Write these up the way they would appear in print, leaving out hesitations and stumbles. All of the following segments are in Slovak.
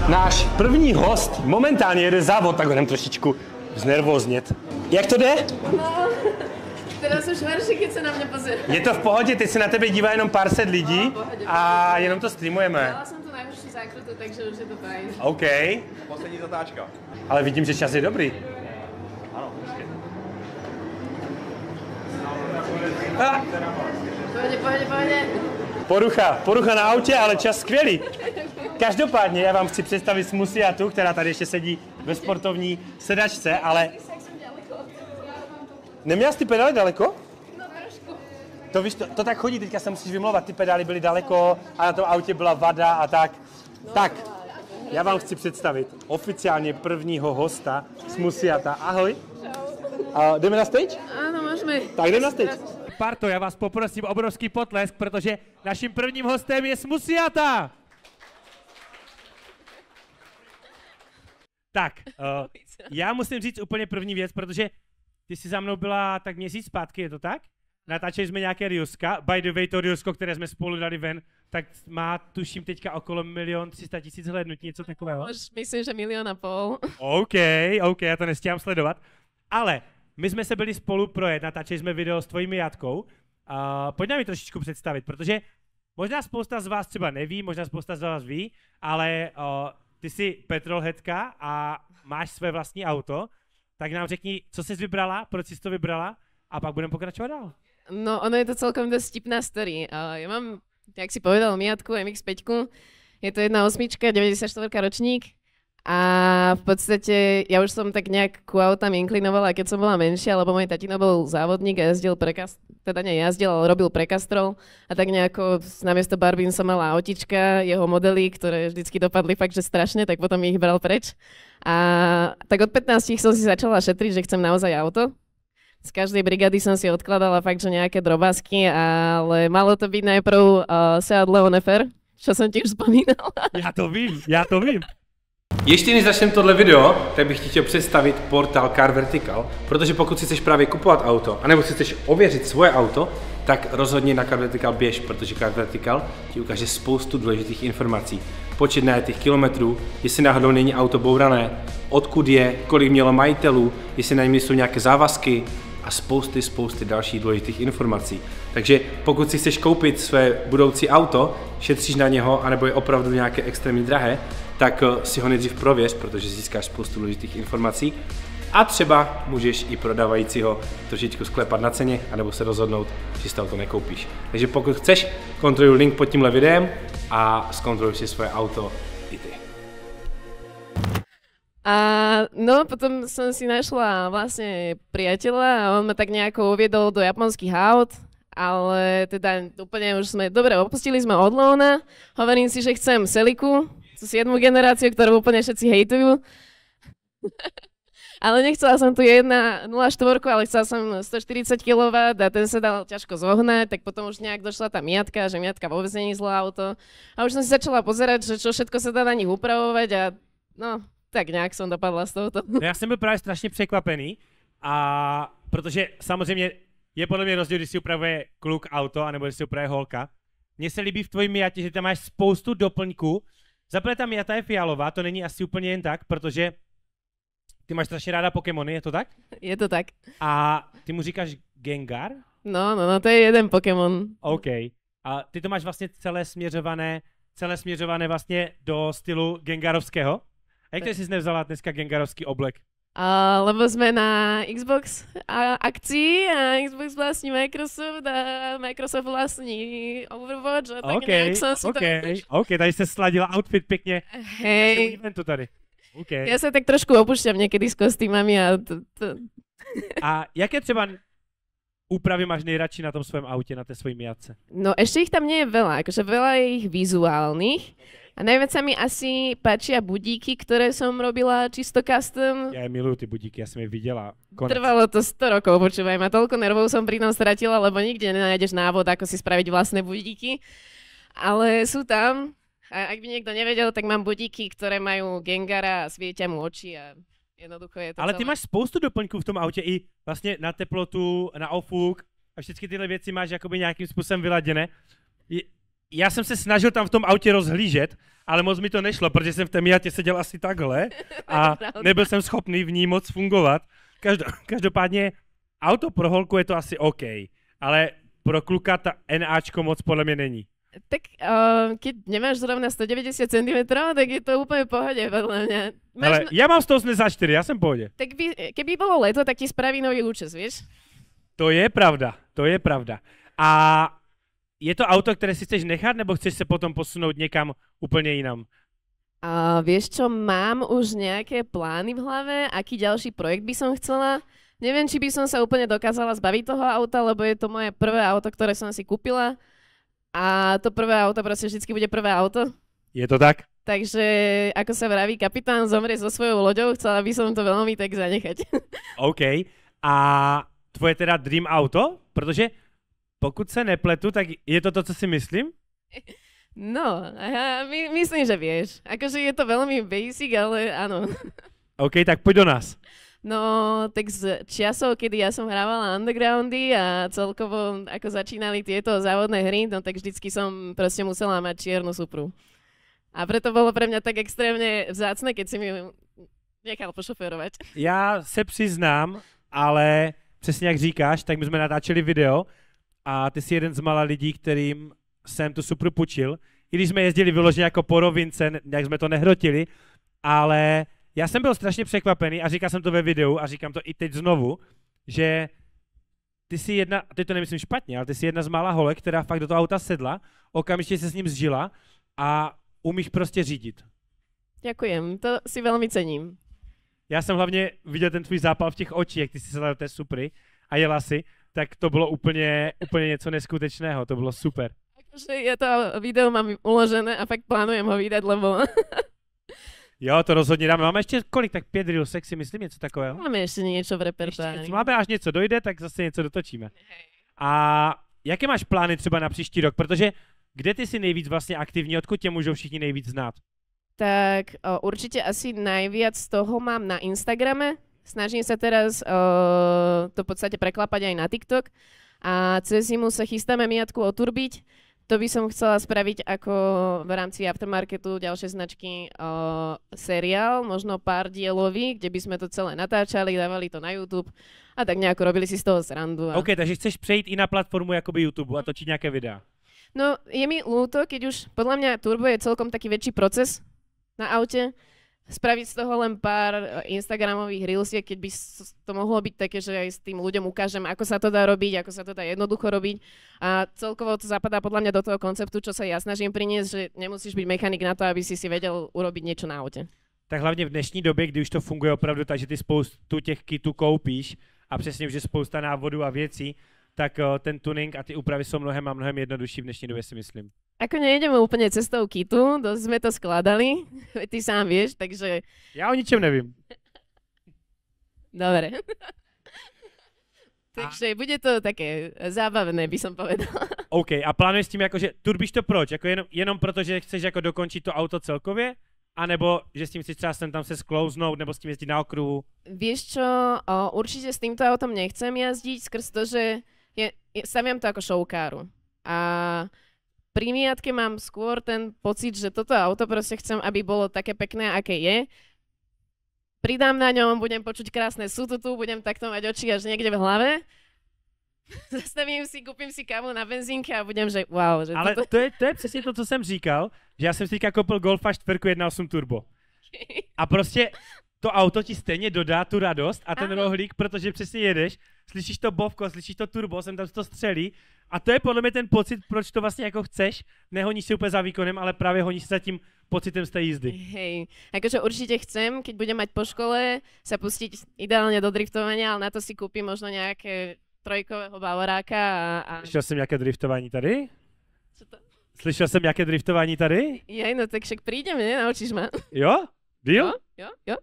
Náš první host momentálně jede závod, tak ho jdem trošičku znervóznět. Jak to jde? No, teraz už horší, keď se na mě pozerá. Je to v pohodě, teď se na tebe dívá jenom pár set lidí a jenom to streamujeme. Dala jsem tu najhorší zákrutu, takže už je to fajn. OK. Poslední zatáčka. Ale vidím, že čas je dobrý. Ano, prostě. Porucha na autě, ale čas skvělý. Každopádně já vám chci představit Smusiatu, která tady ještě sedí ve sportovní sedačce, ale... Neměla jsi ty pedály daleko? No trošku. To víš, to tak chodí, teďka se musíš vymlouvat, ty pedály byly daleko a na tom autě byla vada a tak. Tak, já vám chci představit oficiálně prvního hosta Smusiata. Ahoj. Jdeme na stage? Áno, môžeme. Tak jdeme na stage. Parto, já vás poprosím obrovský potlesk, protože naším prvním hostem je Smusiata. Tak, já musím říct úplně první věc, protože ty jsi za mnou byla tak měsíc zpátky, je to tak? Natáčeli jsme nějaké reelska, by the way to reelsko, které jsme spolu dali ven, tak má tuším teďka okolo 1 300 000 hlédnutí, něco takového. Už myslím, že 1,5 milionu. OK, já to nestíhám sledovat, ale my jsme se byli spolu projet, natáčeli jsme video s tvojí Jatkou. Pojď nám ji trošičku představit, protože možná spousta z vás třeba neví, možná spousta z vás ví, ale ty jsi petrolheadka a máš své vlastní auto, tak nám řekni, co jsi vybrala, proč jsi to vybrala a pak budeme pokračovat dál. No, ono je to celkom dosť vtipná story. Ja mám, jak si povedal, Miatku MX-5, je to 1.8, 94 ročník a v podstate ja už som tak nejak ku autám inklinovala, keď som bola menšia, lebo môj tatino bol závodník a jazdil teda nejazdil, ale robil pre Castrol a tak nejako namiesto Barbín som mala autička, jeho modely, ktoré vždycky dopadli fakt, že strašne, tak potom ich bral preč. A tak od 15 som si začala šetriť, že chcem naozaj auto. Z každej brigády som si odkladala fakt, že nejaké drobásky, ale malo to byť najprv Seat Leon FR, čo som ti už spomínala. Já to vím. Ještě než začneme tohle video, tak bych ti chtěl představit portál Car Vertical, protože pokud si chceš právě kupovat auto, anebo si chceš ověřit svoje auto, tak rozhodně na Car Vertical běž, protože Car Vertical ti ukáže spoustu důležitých informací. Počet najetých kilometrů, jestli náhodou není auto bourané, odkud je, kolik mělo majitelů, jestli na něm jsou nějaké závazky a spousty dalších důležitých informací. Takže pokud si chceš koupit své budoucí auto, šetříš na něho, anebo je opravdu nějaké extrémně drahé, tak si ho nejdřív prověř, protože získáš spoustu důležitých informací a třeba můžeš i prodávajícího trošičku sklepat na ceně, anebo se rozhodnout, že si to auto nekoupíš. Takže pokud chceš, kontroluj link pod tímhle videem a zkontroluj si svoje auto i ty. A no, potom som si našla vlastne priateľa a on ma tak nejako uviedol do japonských aut, ale teda úplne už sme, dobre, opustili sme od Leona, hovorím si, že chcem Celiku, 7. generáciu, ktorú úplne všetci hejtujú. Ale nechcela som tu 1.04, ale chcela som 140 kW a ten sa dal ťažko zohnať, tak potom už nejak došla tá Miatka, že Miatka vôbec nie je zlé auto. A už som si začala pozerať, že čo všetko sa dá na nich upravovať a no, tak nějak jsem dopadla z tohoto. Já jsem byl právě strašně překvapený, a protože samozřejmě je podle mě rozdíl, když si upravuje kluk auto, anebo když si upravuje holka. Mně se líbí v tvojí Miatě, že tam máš spoustu doplňků. Zaprvé ta Miata je fialová, to není asi úplně jen tak, protože ty máš strašně ráda Pokémony, je to tak? Je to tak. A ty mu říkáš Gengar? No, to je jeden Pokémon. OK. A ty to máš vlastně celé směřované vlastně do stylu Gengarovského? A jak to jsi nevzala dneska Gengarovský oblek? Lebo sme na Xbox akcii a Xbox vlastní Microsoft a Microsoft vlastní Overwatch a tak nějak som si to... OK, tady jste sladila outfit pěkně. Hej. Eventu tady. Okay. Ja sa tak trošku opúšťam niekedy s kostýmami a A jaké třeba úpravy máš nejradši na tom svém autě, na té svojí Miatce? No ešte ich tam nie je veľa, akože veľa je ich vizuálnych. A najviac sa mi asi páčia budíky, ktoré som robila čisto custom. Ja milujú tie budíky, ja som je videla. Konec. Trvalo to 100 rokov, počúvaj ma. Toľko nervov som pri tom stratila, lebo nikde nenájdeš návod, ako si spraviť vlastné budíky. Ale sú tam. A ak by niekto nevedel, tak mám budíky, ktoré majú Gengara a svietia mu oči a jednoducho je to Ale celé. ty máš spoustu doplňků v tom autě i vlastně na teplotu, na ofuk a všechny tyhle věci máš jakoby nějakým způsobem vyladěné. já jsem se snažil tam v tom autě rozhlížet, ale moc mi to nešlo, protože jsem v té Miatě seděl asi takhle a nebyl jsem schopný v ní moc fungovat. Každopádně auto pro holku je to asi OK, ale pro kluka ta NAčko moc podle mě není. Tak keď nemáš zrovna 190 cm, tak je to úplne v pohode, podľa mňa. Ale ja mám 184, ja som v pohode. Tak keby bolo leto, tak ti spraví nový účes, vieš? To je pravda, to je pravda. A je to auto, ktoré si chceš nechať, nebo chceš sa potom posunúť niekam úplne inam? Vieš čo, mám už nejaké plány v hlave, aký ďalší projekt by som chcela. Neviem, či by som sa úplne dokázala zbaviť toho auta, lebo je to moje prvé auto, ktoré som si kúpila. A to prvé auto proste vždycky bude prvé auto. Je to tak? Takže, ako sa vraví, kapitán zomrie so svojou loďou, chcela by som to veľmi tak zanechať. OK. A tvoje teda dream auto? Protože pokud se nepletu, tak je to to, co si myslím? No, myslím, že vieš. Akože je to veľmi basic, ale áno. OK, tak poď do nás. No, tak z časov, kedy ja som hrávala undergroundy a celkovo ako začínali tieto závodné hry, no tak vždycky som proste musela mať čiernu Supru. A preto bolo pre mňa tak extrémne vzácne, keď si mi nechal pošoférovať. Já se přiznám, ale přesně jak říkáš, tak my jsme natáčeli video a ty jsi jeden z mála lidí, kterým jsem tu Supru půjčil. I když jsme jezdili vyloženě jako po rovince, jak jsme to nehrotili, ale já jsem byl strašně překvapený a říkal jsem to ve videu a říkám to i teď znovu, že ty jsi jedna, teď to nemyslím špatně, ale ty jsi jedna z mála holek, která fakt do toho auta sedla, okamžitě se s ním zžila a umíš prostě řídit. Ďakujem, to si veľmi cením. Já jsem hlavně viděl ten tvůj zápal v těch očích, jak ty jsi sedla do té Supry a jela si, tak to bylo úplně něco neskutečného, to bylo super. Akože ja to video mám uložené a fakt plánujem ho vydať, lebo... Jo, to rozhodně dáme. Máme ještě kolik? Tak 5 reelsek si myslím, něco takového. Máme ještě něco v repertoári. Máme, až něco dojde, tak zase něco dotočíme. A jaké máš plány třeba na příští rok? Protože kde ty jsi nejvíc vlastně aktivní? Odkud tě můžou všichni nejvíc znát? Tak určite asi najviac z toho mám na Instagrame. Snažím sa teraz to v podstate preklapať aj na TikTok. A cez zimu sa chystáme Miatku oturbiť. To by som chcela spraviť ako v rámci aftermarketu ďalšie značky seriál, možno pár dielový, kde by sme to celé natáčali, dávali to na YouTube a tak nejako robili si z toho srandu. OK, takže chceš přejít i na platformu jakoby YouTube a točiť nejaké videá. No, je mi ľúto, keď už podľa mňa turbo je celkom taký väčší proces na aute. Spraviť z toho len pár Instagramových reelsiek, keď by to mohlo byť také, že aj s tým ľuďom ukážem, ako sa to dá robiť, ako sa to dá jednoducho robiť. A celkovo to zapadá podľa mňa do toho konceptu, čo sa ja snažím priniesť, že nemusíš byť mechanik na to, aby si vedel urobiť niečo na aute. Tak hlavně v dnešní době, kdy už to funguje opravdu tak, že ty spoustu těch kitů koupíš a přesně už je spousta návodů a věcí, tak ten tuning a ty úpravy jsou mnohem a mnohem jednodušší v dnešní době, si myslím. Ako nejdeme úplne cestou kitu, dosť sme to skladali, ty sám vieš, takže... Ja o ničem nevím. Dobre. Takže bude to také zábavné, by som povedala. OK, a plánuješ s tím jako, že turbíš to proč? Jako jenom proto, že chceš jako dokončit to auto celkově? A nebo že s tím chceš třeba sem tam se sklouznout, nebo s tím jezdit na okruhu? Vieš čo, určite s týmto autom nechcem jazdiť, skrz to, že staviam to ako showkáru. A pri Miatke mám skôr ten pocit, že toto auto proste chcem, aby bolo také pekné, aké je. Pridám na ňom, budem počuť krásne sututu, budem takto mať oči až niekde v hlave. Zastavím si, kúpim si kávu na benzínke a budem, že wow. Že ale toto... to je přesně to, co jsem říkal, že já jsem si teďka koupil Golfa 4 1.8 turbo. A prostě to auto ti stejně dodá tu radost a ten rohlík, protože přesně jedeš, slyšíš to bovko, slyšíš to turbo, sem tam to střelí a to je podle mě ten pocit, proč to vlastně jako chceš, nehoníš si úplně za výkonem, ale právě honíš se za tím pocitem z té jízdy. Hej, akože určite chcem, keď budem mať po škole, sa pustiť ideálne do driftovania, ale na to si kúpim možno nejaké trojkového bavoráka a... Slyšel jsem nějaké driftování tady? Co to? Slyšel jsem nějaké driftování tady? Jej, no tak však prídeme, ne? Naučíš ma. Jo? Deal? Jo.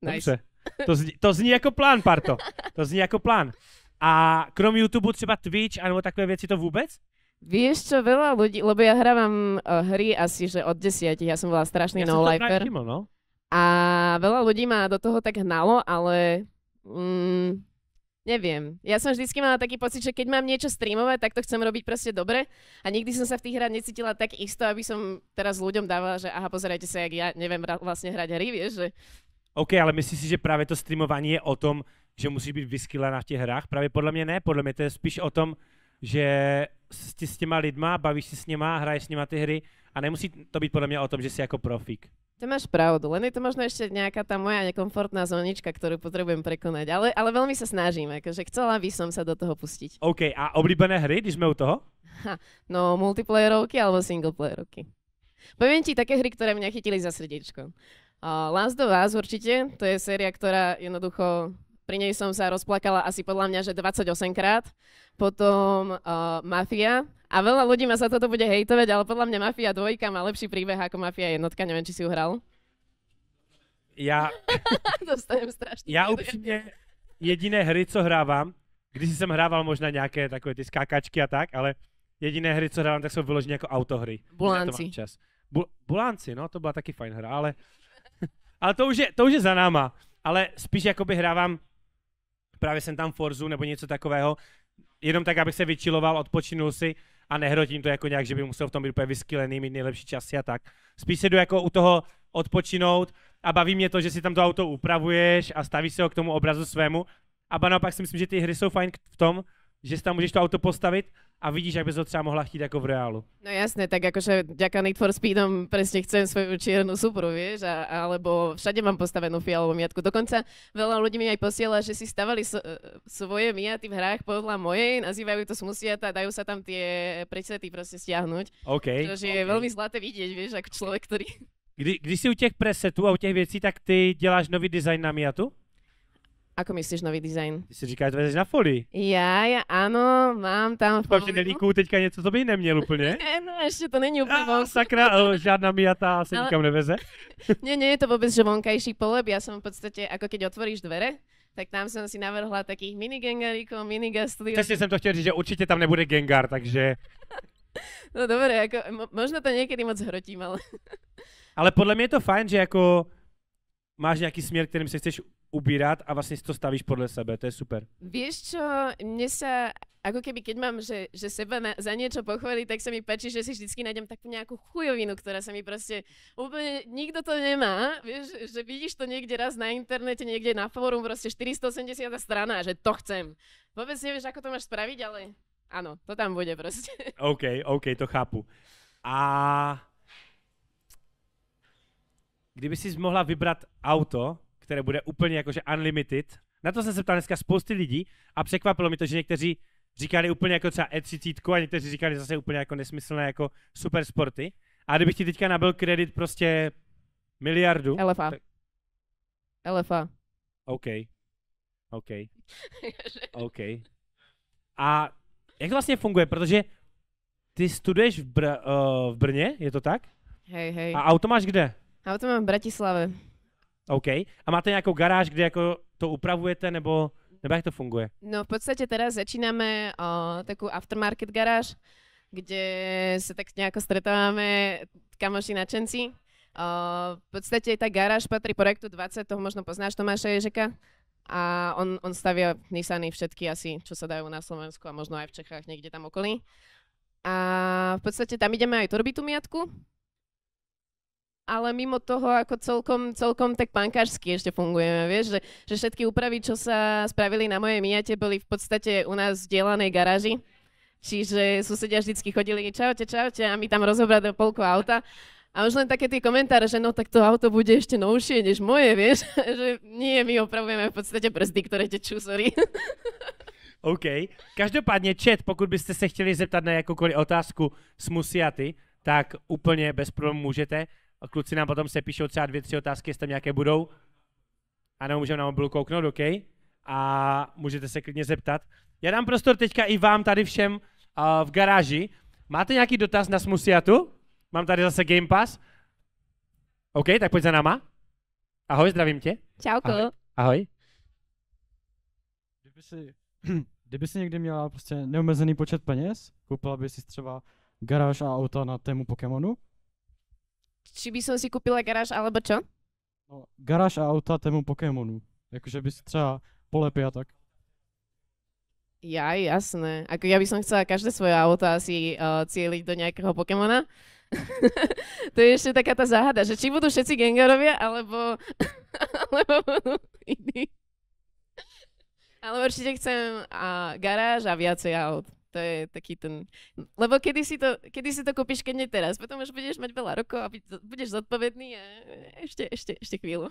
Nice. Dobře. To zní jako plán, Parto. To zní jako plán. A krom YouTube třeba Twitch anebo takové věci to vůbec? Vieš čo, veľa ľudí, lebo ja hrávam hry asi, že od 10, ja som bola strašný no-lifer. No? A veľa ľudí ma do toho tak hnalo, ale Neviem. Ja som vždycky mala taký pocit, že keď mám niečo streamovať, tak to chcem robiť proste dobre. A nikdy som sa v tých hrách necítila tak isto, aby som teraz ľuďom dávala, že aha, pozerajte sa, jak ja neviem vlastne hrať hry, vieš, že... OK, ale myslíš si, že právě to streamování je o tom, že musíš být vyskylená v těch hrách? Právě podle mě ne, podle mě to je spíš o tom, že s těma lidma, bavíš si s nima, hraješ s nima ty hry a nemusí to být podle mě o tom, že jsi jako profík. To máš pravdu, len je to možno ešte nejaká tá moja nekomfortná zónička, ktorú potrebujem prekonať, ale veľmi sa snažím, akože chcela by som sa do toho pustiť. OK, a oblíbené hry, když jsme u toho? No, multiplayerovky alebo singleplayerovky. Poviem ti také hry, ktoré mňa chytili za srdiečko. Last of Us určite, to je séria, ktorá jednoducho, pri nej som sa rozplakala asi podľa mňa, že 28 krát. Potom Mafia. A veľa ľudí ma za toto bude hejtovať, ale podľa mňa Mafia 2 má lepší príbeh ako Mafia 1. Neviem, či si ju hral. Já... Dostanem strašně. Já upřímně jediné hry, co hrávám, když jsem hrával možná nějaké takové ty skákačky a tak, ale jediné hry, co hrávám, tak jsou vyloženě jako autohry. Bulánci. Bulánci, no, to byla taky fajn hra, ale to už je za náma. Ale spíš jakoby hrávám, právě jsem tam Forzu nebo něco takového, jenom tak, abych se vyčiloval, odpočinul si a nehrotím to jako nějak, že by musel v tom být úplně vyskylený, mít nejlepší časy a tak. Spíš se jdu jako u toho odpočinout a baví mě to, že si tam to auto upravuješ a stavíš se ho k tomu obrazu svému. A naopak si myslím, že ty hry jsou fajn v tom, že si tam můžeš to auto postavit a vidíš, jak bys ho třeba mohla chtít jako v reálu. No jasné, tak akože vďaka Need for Speedom presne chcem svoju čiernu Supru, vieš, alebo všade mám postavenú fialovú Miatku. Dokonca veľa ľudí mi aj posiela, že si stavali svoje Miaty v hrách podľa mojej, nazývajú to smusiata, dajú sa tam tie presety proste stiahnuť. OK. Čože je veľmi zlaté vidieť, vieš, ako človek, ktorý... Když jsi u těch presetů a u těch věcí, tak ty děláš nový design na Miatu? Ako myslíš nový design? Ty si říkáš, že vezeš na folii. Ja, áno, mám tam foliu. Že nelíkuju teďka něco, co by neměl úplně. No ešte to není úplne sakra, žádná Miata se nikam neveze. Nie je to vôbec, že vonkajší poleb. Ja som v podstate, ako keď otvoríš dvere, tak tam som si navrhla takých minigengaríkov, minigastliov. Přesně jsem to chtěl říct, že určitě tam nebude Gengar, takže... No dobre, ako, možno to niekedy moc hrotím, ale... Ale podle mě je to fajn, že jako máš nějaký směr, kterým se chceš ubírat a vlastně si to stavíš podle sebe, to je super. Vieš čo, mne sa, ako keby keď mám, že seba za niečo pochváliť, tak sa mi páči, že si vždycky nájdem takú nejakú chujovinu, ktorá sa mi proste úplne, nikto to nemá, vieš, že vidíš to niekde raz na internete, niekde na fórum, proste 480 strana, že to chcem. Vôbec nevieš, ako to máš spraviť, ale áno, to tam bude proste. OK, to chápu. A kdyby si mohla vybrat auto, které bude úplně jakože unlimited, na to jsem se ptal dneska spousty lidí a překvapilo mi to, že někteří říkali úplně jako třeba E30 a někteří říkali zase úplně jako nesmyslné jako super sporty. A kdybych ti teďka nabil kredit prostě miliardu... LFA. Tak... LFA. OK. A jak to vlastně funguje? Protože ty studuješ v Brně, je to tak? Hej. A auto máš kde? Auto mám v Bratislave. OK. A máte nějakou garáž, kde jako to upravujete, nebo jak to funguje? No v podstate teraz začíname takú aftermarket garáž, kde sa tak nejako stretávame kamoši nadšenci. V podstate tá garáž patrí projektu 20, toho možno poznáš Tomáša Ježeka. A on stavia Nissany všetky asi, čo sa dajú na Slovensku a možno aj v Čechách, niekde tam okolí. A v podstate tam ideme aj turbitu Miatku. Ale mimo toho, ako celkom tak pankářsky ešte fungujeme, vieš, že všetky úpravy, čo sa spravili na mojej Miate, boli v podstate u nás v dielanej garáži. Čiže susedia vždycky chodili, čaute, a my tam rozobrali polku auta. A už len také tie komentáre, že no tak to auto bude ešte novšie než moje, vieš, že nie, my opravujeme v podstate brzdy, ktoré tečú, sorry. OK. Každopádně chat, pokud byste se chtěli zeptat na jakoukoliv otázku z Musiaty, tak úplně bez problémů můžete. A kluci nám potom se píšou třeba 2-3 otázky, jestli tam nějaké budou. A nebo můžeme na mobilu kouknout, OK? A můžete se klidně zeptat. Já dám prostor teďka i vám tady všem v garáži. Máte nějaký dotaz na Smusiatu? Mám tady zase Game Pass. OK, tak pojď za náma. Ahoj, zdravím tě. Čauko. Ahoj. Kdyby si někdy měla prostě neomezený počet peněz, koupila by si třeba garáž a auta na tému Pokémonu? Či by som si kúpila garáž, alebo čo? No, garáž a auta tému Pokémonu. Jakože by si třeba polepy a tak. Ja, jasné. Ako ja by som chcela každé svoje auto asi cieliť do nejakého Pokémona. To je ešte taká tá záhada, že či budú všetci Gengarovia, alebo budú iní. Ale určite chcem garáž a viacej aut. To je taký ten... Lebo kedy si to kúpiš, keď nie teraz. Potom už budeš mať veľa rokov a budeš zodpovedný a ešte chvíľu.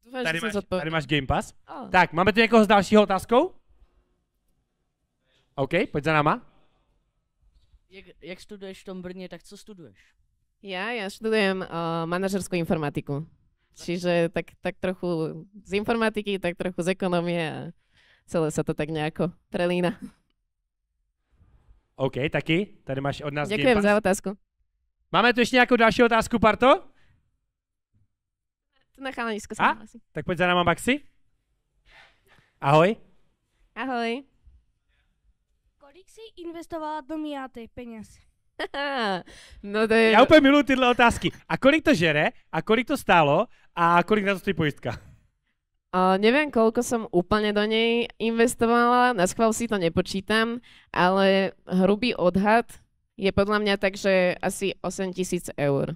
Dúfam, Tady máš Game Pass. Oh. Tak, máme tu někoho s další otázkou? OK, pojď za náma. Jak studuješ v tom Brně, tak co studuješ? Ja študujem manažerskú informatiku. Čiže tak trochu z informatiky, tak trochu z ekonomie a celé sa to tak nejako prelína. OK, taky. Tady máš od nás Ďakujem Game Pass. za otázku. Máme tu ještě nějakou další otázku, Parto? Tu na chalanisko sa hlasí. Tak pojď za náma, Maxi. Ahoj. Ahoj. Kolik jsi investovala do Miaty peněz? No to je... Já úplně miluji tyhle otázky. A kolik to žere? A kolik to stálo? A kolik na to stojí pojistka? Neviem, koľko som úplne do nej investovala, naschvál si to nepočítam, ale hrubý odhad je podľa mňa tak, že asi 8 000 eur.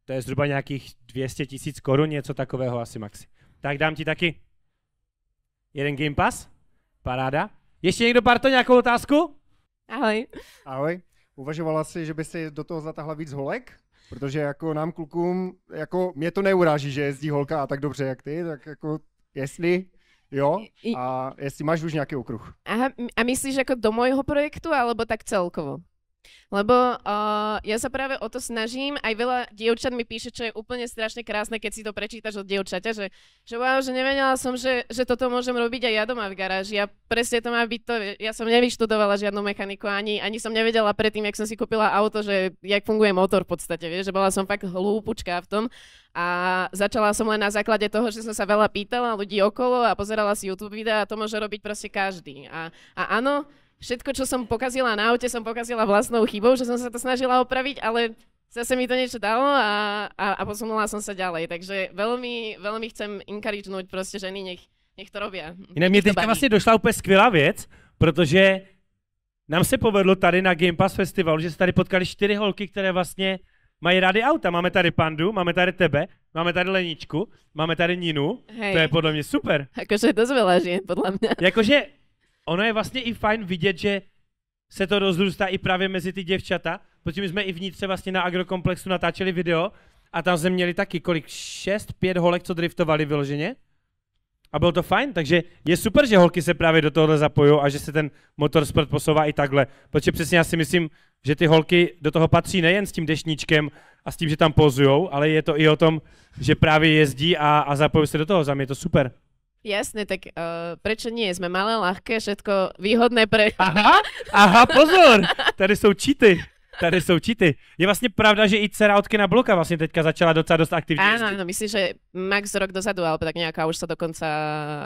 To je zhruba nějakých 200 000 korun, něco takového asi, Maxi. Tak dám ti taky jeden Game Pass. Paráda. Ještě někdo, Parto, nějakou otázku? Ahoj. Ahoj. Uvažovala jsi, že by si do toho zatáhla víc holek? Protože jako nám klukům, jako mě to neuráží, že jezdí holka a tak dobře jak ty, tak jako jestli jo a jestli máš už nějaký okruh. Aha, a myslíš ako do môjho projektu, alebo tak celkovo? Lebo ja sa práve o to snažím, aj veľa dievčat mi píše, čo je úplne strašne krásne, keď si to prečítaš od dievčaťa, že wow, že nevedela som, že toto môžem robiť aj ja doma v garáži a presne to má byť to, ja som nevyštudovala žiadnu mechaniku, ani som nevedela predtým, jak som si kúpila auto, že jak funguje motor v podstate, vieš, že bola som fakt hlúpučka v tom a začala som len na základe toho, že som sa veľa pýtala ľudí okolo a pozerala si YouTube videa a to môže robiť proste každý. A áno, všetko, čo som pokazila na aute, som pokazila vlastnou chybou, že som sa to snažila opraviť, ale zase mi to niečo dalo a posunula som sa ďalej. Takže veľmi, veľmi chcem encouragenúť proste ženy, nech to robia. Jinak mě teďka vlastně došla úplně skvělá věc, protože nám se povedlo tady na Game Pass Festivalu, že se tady potkali 4 holky, které vlastně mají rády auta. Máme tady Pandu, máme tady tebe, máme tady Leničku, máme tady Ninu. Hej. To je podle mě super. Akože dosť veľa žien, podľa mňa. Jakože ono je vlastně i fajn vidět, že se to rozrůstá i právě mezi ty děvčata, protože my jsme i vnitř vlastně na Agrokomplexu natáčeli video a tam jsme měli taky kolik 6-5 holek, co driftovali vyloženě. A bylo to fajn, takže je super, že holky se právě do tohohle zapojují a že se ten motorsport posouvá i takhle. Protože přesně já si myslím, že ty holky do toho patří nejen s tím dešníčkem a s tím, že tam pozujou, ale je to i o tom, že právě jezdí a zapojují se do toho. Za mě je to super. Jasné, tak prečo nie? Sme malé, ľahké, všetko výhodné pre... Aha, pozor! Tady jsou cheaty. Je vlastně pravda, že i dcera od Kena Bloka vlastně teďka začala docela dost aktivně jezdit. Áno, myslím, že max rok dozadu, alebo tak nejaká už sa dokonca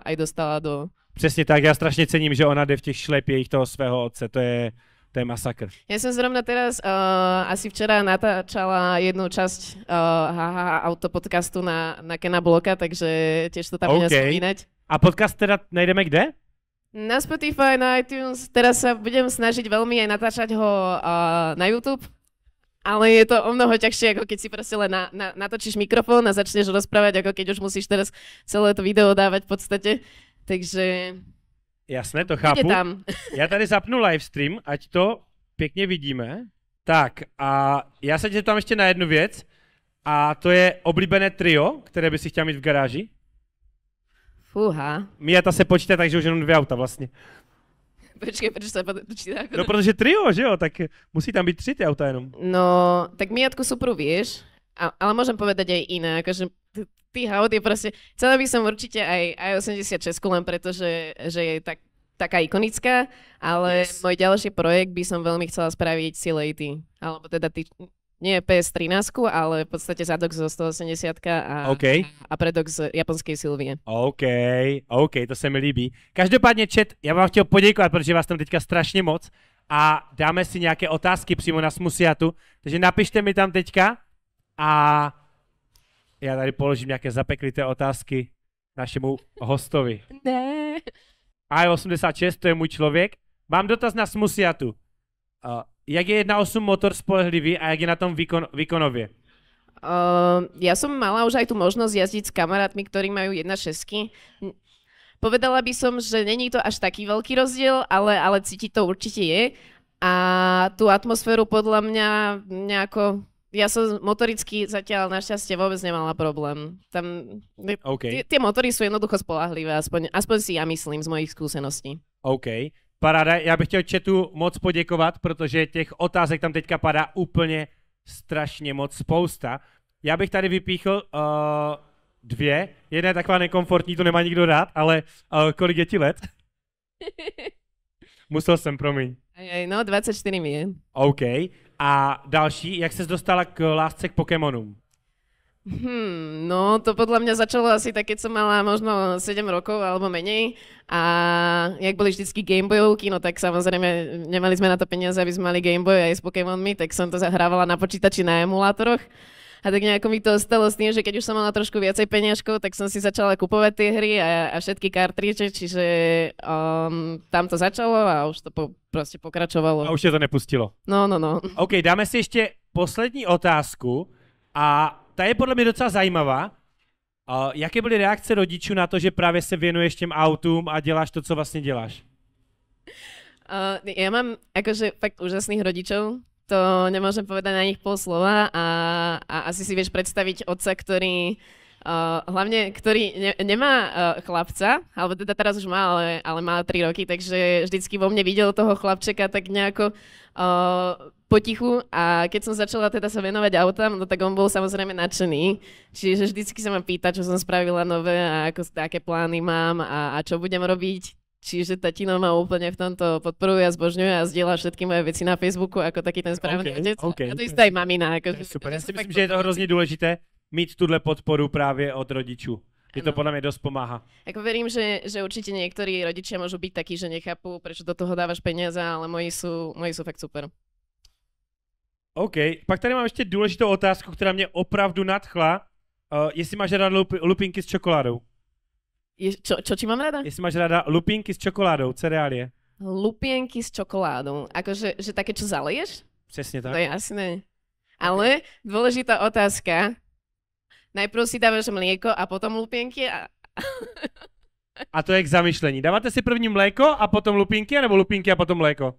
aj dostala do... Přesně tak, já strašně cením, že ona jde v těch šlepějích toho svého otce, to je masakr. Ja som zrovna teraz asi včera natáčala jednu časť auto podcastu na Kena Bloka, takže tiež to tam budem spomínať. A podcast teda najdeme kde? Na Spotify, na iTunes. Teraz sa budem snažiť veľmi aj natáčať ho na YouTube, ale je to o mnoho ťažšie, ako keď si proste len natočíš mikrofón a začneš rozprávať, ako keď už musíš teraz celé to video dávať v podstate. Takže... Jasné, to chápu. Já tady zapnu livestream, ať to pěkně vidíme. Tak a já se tě tam ještě na jednu věc. A to je oblíbené trio, které by si chtěl mít v garáži. Fúha. Miata se počítá tak, že už jenom 2 auta vlastně. Počkej, prečo sa počítá? No protože trio, že jo, tak musí tam být 3 ty auta jenom. No, tak Miatku Supru vieš, ale môžem povedať aj iné, akože tých aut je proste, chcela by som určite aj 86, len preto, že je taká ikonická, ale môj ďalší projekt by som veľmi chcela spraviť C-Lady, alebo teda nie PS13, ale v podstate zadok zo 180 a predok z japonskej Silvie. OK, to se mi líbí. Každopádně chat, já vám chtěl poděkovat, protože vás tam teďka strašně moc a dáme si nějaké otázky přímo na Smusiatu, takže napište mi tam teďka a já tady položím nějaké zapeklité otázky našemu hostovi. Ne. A86, to je můj člověk. Mám dotaz na Smusiatu. Jak je 1.8 motor spolehlivý a jak je na tom výkonově? Ja som mala už aj tú možnosť jazdiť s kamarátmi, ktorí majú 1.6. Povedala by som, že není to až taký veľký rozdiel, ale cítiť to určite je. A tú atmosféru podľa mňa nejako... Ja som motoricky zatiaľ našťastie vôbec nemala problém. Tam... Tie motory sú jednoducho spolahlivé, aspoň si ja myslím z mojich skúseností. OK. Paráda, já bych chtěl chatu moc poděkovat, protože těch otázek tam teďka padá úplně strašně moc spousta. Já bych tady vypíchl dvě. Jedna je taková nekomfortní, to nemá nikdo rád, ale kolik je ti let? Musel jsem, promiň. No, 24 mi je. OK. A další, jak ses dostala k lásce k Pokémonům? No, to podľa mňa začalo asi tak, keď som mala možno 7 rokov alebo menej a jak boli vždycky Gameboyovky, no tak samozrejme nemali sme na to peniaze, aby sme mali Gameboy aj s Pokémonmi, tak som to zahrávala na počítači na emulátoroch a tak nejako mi to ostalo s tým, že keď už som mala trošku viacej peniažkov, tak som si začala kupovať tie hry a všetky kartridže, čiže tam to začalo a už to proste pokračovalo. A už je to nepustilo. No. OK, dáme si ještě poslední otázku a ta je podle mě docela zajímavá. Jaké byly reakce rodičů na to, že právě se věnuješ těm autům a děláš to, co vlastně děláš? Ja mám akože fakt úžasných rodičov. To nemôžem povedať na nich pol slova a asi si vieš predstaviť otca, ktorý hlavne, ktorý nemá chlapca, alebo teda teraz už má, ale má 3 roky, takže vždycky vo mne videl toho chlapčeka tak nejako potichu a keď som začala teda sa venovať autám, no tak on bol samozrejme nadšený, čiže vždycky sa ma pýta, čo som spravila nové a aké plány mám a čo budem robiť. Čiže tatino ma úplne v tomto podporuje a zbožňuje a zdieľa všetky moje veci na Facebooku ako taký ten správny otec. A to isté aj mamina. Super, já si myslím, že je to hrozně důležité mít tuhle podporu právě od rodičů. Je to podľa mňa dosť pomáha. Ako verím, že určite niektorí rodičia môžu byť takí, že nechápu, prečo do toho dávaš peniaze, ale moji sú fakt super. OK, pak tady mám ještě důležitou otázku, která mě opravdu nadchla. Jestli máš ráda lupinky s čokoládou? Čo či mám rada? Jestli máš ráda lupinky s čokoládou, cereálie. Lupienky s čokoládou, akože že také, čo zaleješ? Přesně tak. To je jasné. Ale dôležitá otázka. Najprv si dávaš mlieko a potom lupienky a... A to je k zamyšlení. Dáváte si první mléko a potom lupinky, nebo lupinky a potom mléko?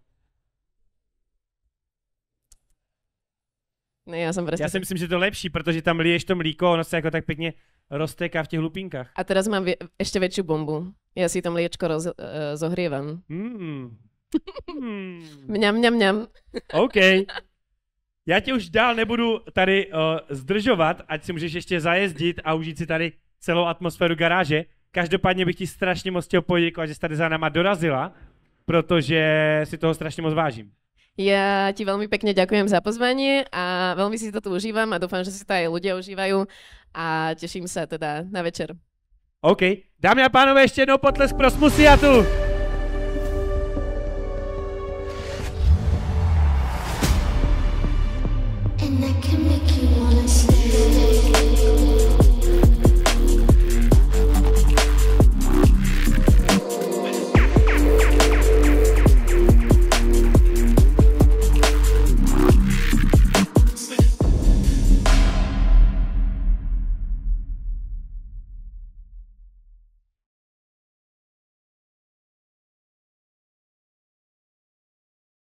Ne, já si myslím, že to je lepší, protože tam liješ to mlíko, ono se jako tak pěkně roztéká v těch lupinkách. A teraz mám ještě větší bombu. Já si to mliečko zohrievam. Mňam. OK. Já tě už dál nebudu tady zdržovat, ať si můžeš ještě zajezdit a užít si tady celou atmosféru garáže. Každopádně bych ti strašně moc chtěl poděkovat, že jsi tady za náma dorazila, protože si toho strašně moc vážím. Ja ti veľmi pekne ďakujem za pozvanie a veľmi si to tu užívam a dúfam, že si to aj ľudia užívajú a teším sa teda na večer. OK. Dámy a pánové, ještě jednou potlesk pro Smusiatu. In the